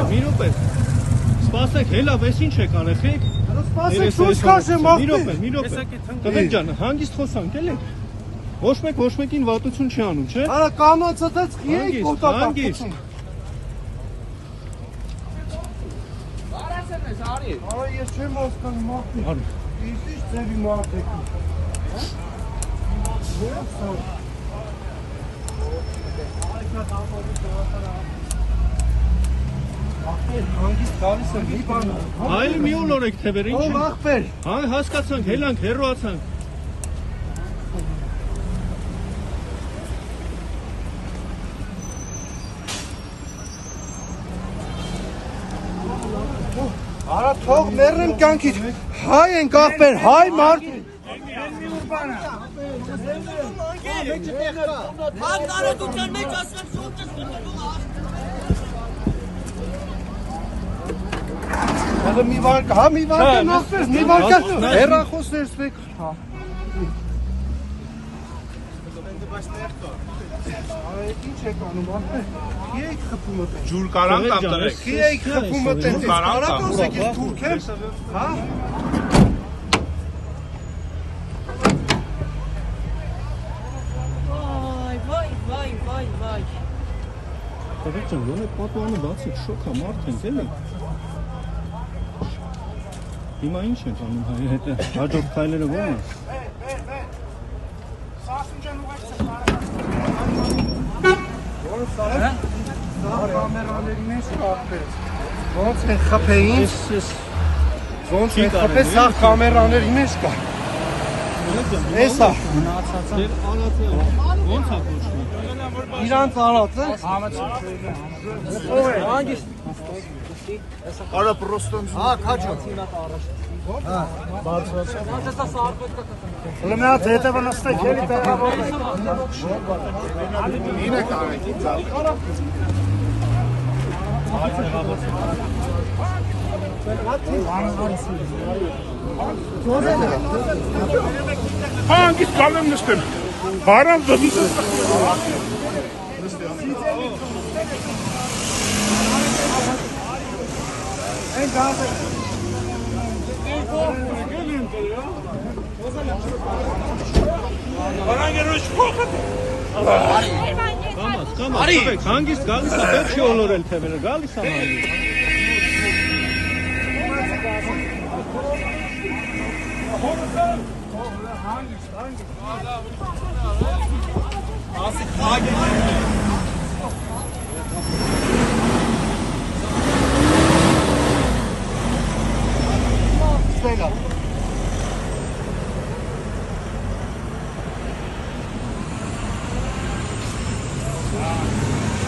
Մի րոպե։ Սպասեք, հելավ, ես ինչ եք անեխեք։ Սպասեք, շուտ քաշեմ, աղբեր։ Մի րոպե։ Տղեկ ջան, հանգիստ խոսանք, էլի։ Ոչ մեկին վատություն չի անում, չէ՞։ Արա կանոնցը դες եք կոտակապություն։ Արասեն ես, արի։ Արա ես չեմ հասկանում, աղբեր։ Իսկ ի՞նչ ձևի մարդ եք։ Հանգիստ գալիս եմ, մի բան։ Այլ մի օր եք թե բեր, ինչ։ Ո՞վ աղբեր։ Հա, հասկացանք, հելանք, հեռուացանք։ Արա թող մեռնեմ կյանքից։ Հայ ենք աղբեր, հայ մարդ։ Անկարոտության մեջ ասեմ շուրջս գտնելու Հələ մի վարկա, հա մի վարկա աղբեր, մի վարկա հեռախոսներ ստեք։ Ինչ եք անում աղբեր, քի եք խփում ըտեն։ Ջուր կարան կամ տրեք։ Քի եք խփում ըտեն, կարակոս եք ես թուրք եմ, հա։ Վայ։ Տղեկ ջան, ոնե պատուանը բացեք, շոքա մարդ ենք, էլի։ Հիմա ինչ ենք անում հայ հետը, հաջորդ քայլերը ո՞րն են։ Սասունջան ուղեկցը Սա կամերաների մեջ կապվեց, ոնց են խպեին, ոնց են խպեց, սա կամերաների մեջ կա, ես է, Ոնց է կոչվում։ իրանց արած է, Արա պրոստոն քաչո, Լմնաց հետևը նստեք, ելի տեղավորվեք Ինը կարեք իծալ Հանգիստ կալեմ նստեմ Հարամ դնիստեմ են գազը, Կամաց, հանգիստ գալիս է, պետք չի ոլորել թևերը, գալիս է հանգիստ Stella.